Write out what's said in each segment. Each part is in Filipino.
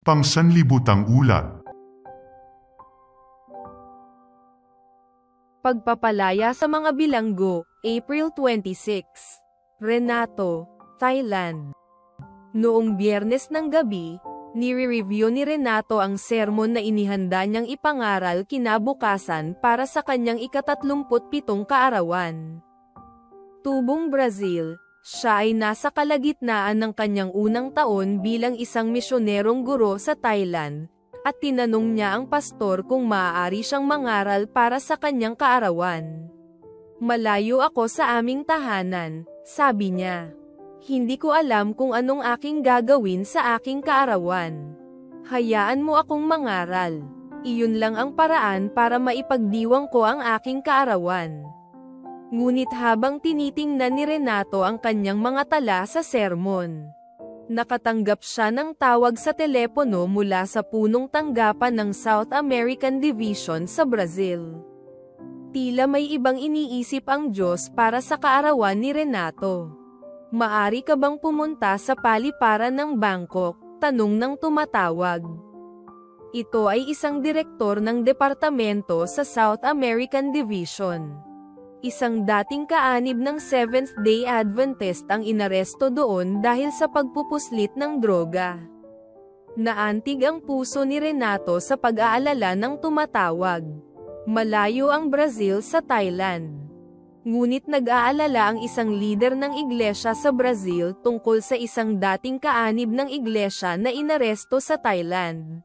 Pangsanlibutang ulat. Pagpapalaya sa mga bilanggo, April 26. Renato, Thailand. Noong Biyernes ng gabi, nire-review ni Renato ang sermon na inihanda niyang ipangaral kinabukasan para sa kanyang ika-37 kaarawan. Tubong Brazil, siya ay nasa kalagitnaan ng kanyang unang taon bilang isang misyonerong guro sa Thailand, at tinanong niya ang pastor kung maaari siyang mangaral para sa kanyang kaarawan. "Malayo ako sa aming tahanan," sabi niya. "Hindi ko alam kung anong aking gagawin sa aking kaarawan. Hayaan mo akong mangaral. Iyon lang ang paraan para maipagdiwang ko ang aking kaarawan." Ngunit habang tinitingnan ni Renato ang kanyang mga tala sa sermon, nakatanggap siya ng tawag sa telepono mula sa punong tanggapan ng South American Division sa Brazil. Tila may ibang iniisip ang Diyos para sa kaarawan ni Renato. "Maari ka bang pumunta sa paliparan ng Bangkok?" tanong ng tumatawag. Ito ay isang direktor ng departamento sa South American Division. Isang dating kaanib ng Seventh-day Adventist ang inaresto doon dahil sa pagpupuslit ng droga. Naantig ang puso ni Renato sa pag-aalala ng tumatawag. Malayo ang Brazil sa Thailand. Ngunit nag-aalala ang isang lider ng iglesia sa Brazil tungkol sa isang dating kaanib ng iglesia na inaresto sa Thailand.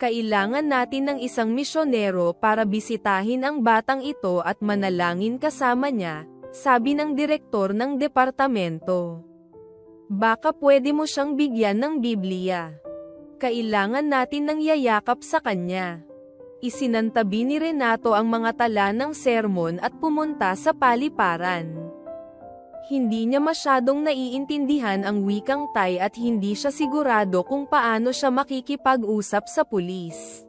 "Kailangan natin ng isang misyonero para bisitahin ang batang ito at manalangin kasama niya," sabi ng direktor ng departamento. "Baka pwede mo siyang bigyan ng Biblia. Kailangan natin ng yayakap sa kanya." Isinantabi ni Renato ang mga tala ng sermon at pumunta sa paliparan. Hindi niya masyadong naiintindihan ang wikang Thai at hindi siya sigurado kung paano siya makikipag-usap sa pulis.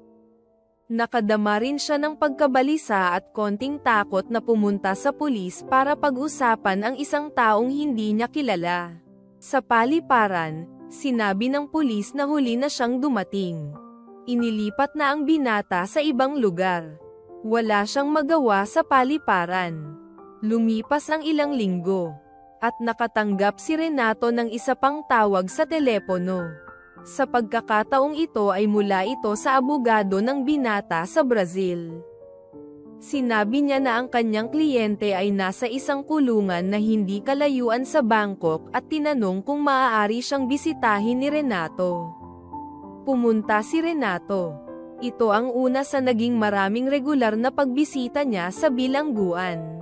Nakadama rin siya ng pagkabalisa at konting takot na pumunta sa pulis para pag-usapan ang isang taong hindi niya kilala. Sa paliparan, sinabi ng pulis na huli na siyang dumating. Inilipat na ang binata sa ibang lugar. Wala siyang magawa sa paliparan. Lumipas ang ilang linggo, at nakatanggap si Renato ng isa pang tawag sa telepono. Sa pagkakataong ito ay mula ito sa abogado ng binata sa Brazil. Sinabi niya na ang kanyang kliyente ay nasa isang kulungan na hindi kalayuan sa Bangkok at tinanong kung maaari siyang bisitahin ni Renato. Pumunta si Renato. Ito ang una sa naging maraming regular na pagbisita niya sa bilangguan.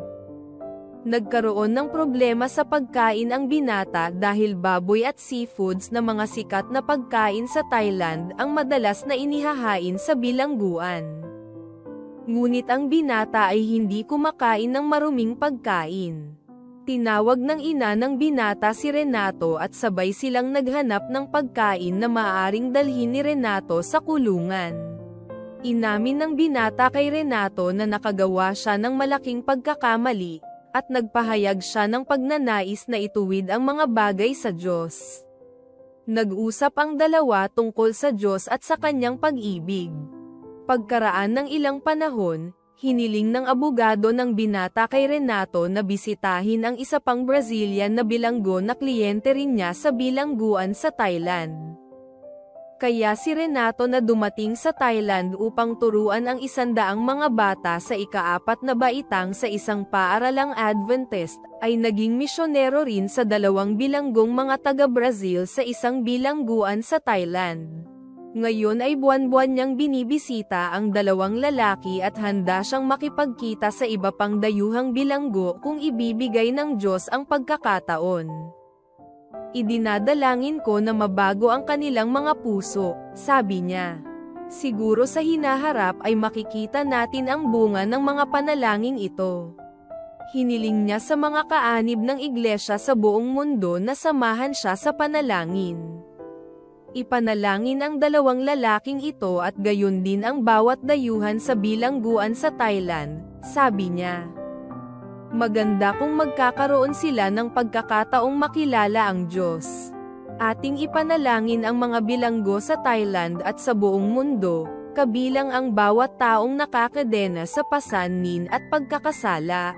Nagkaroon ng problema sa pagkain ang binata dahil baboy at seafoods na mga sikat na pagkain sa Thailand ang madalas na inihahain sa bilangguan. Ngunit ang binata ay hindi kumakain ng maruming pagkain. Tinawag ng ina ng binata si Renato at sabay silang naghanap ng pagkain na maaaring dalhin ni Renato sa kulungan. Inamin ng binata kay Renato na nakagawa siya ng malaking pagkakamali, at nagpahayag siya ng pagnanais na ituwid ang mga bagay sa Diyos. Nag-usap ang dalawa tungkol sa Diyos at sa kanyang pag-ibig. Pagkaraan ng ilang panahon, hiniling ng abogado ng binata kay Renato na bisitahin ang isa pang Brazilian na bilanggo na kliyente rin niya sa bilangguan sa Thailand. Kaya si Renato na dumating sa Thailand upang turuan ang 100 mga bata sa ika-4 na baitang sa isang paaralang Adventist, ay naging misyonero rin sa 2 bilanggong mga taga-Brazil sa isang bilangguan sa Thailand. Ngayon ay buwan-buwan niyang binibisita ang 2 lalaki at handa siyang makipagkita sa iba pang dayuhang bilanggo kung ibibigay ng Diyos ang pagkakataon. "Idinadalangin ko na mabago ang kanilang mga puso," sabi niya. "Siguro sa hinaharap ay makikita natin ang bunga ng mga panalangin ito." Hiniling niya sa mga kaanib ng iglesia sa buong mundo na samahan siya sa panalangin. Ipanalangin ang 2 lalaking ito at gayon din ang bawat dayuhan sa bilangguan sa Thailand, sabi niya. Maganda kung magkakaroon sila ng pagkakataong makilala ang Diyos. Ating ipanalangin ang mga bilanggo sa Thailand at sa buong mundo, kabilang ang bawat taong nakakadena sa pasanin at pagkakasala.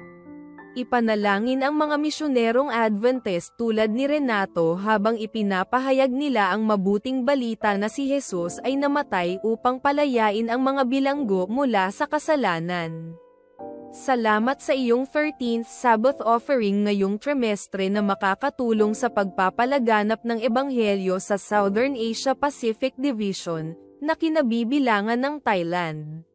Ipanalangin ang mga misyonerong Adventist tulad ni Renato habang ipinapahayag nila ang mabuting balita na si Jesus ay namatay upang palayain ang mga bilanggo mula sa kasalanan. Salamat sa iyong 13th Sabbath offering ngayong trimestre na makakatulong sa pagpapalaganap ng Ebanghelyo sa Southern Asia Pacific Division, na kinabibilangan ng Thailand.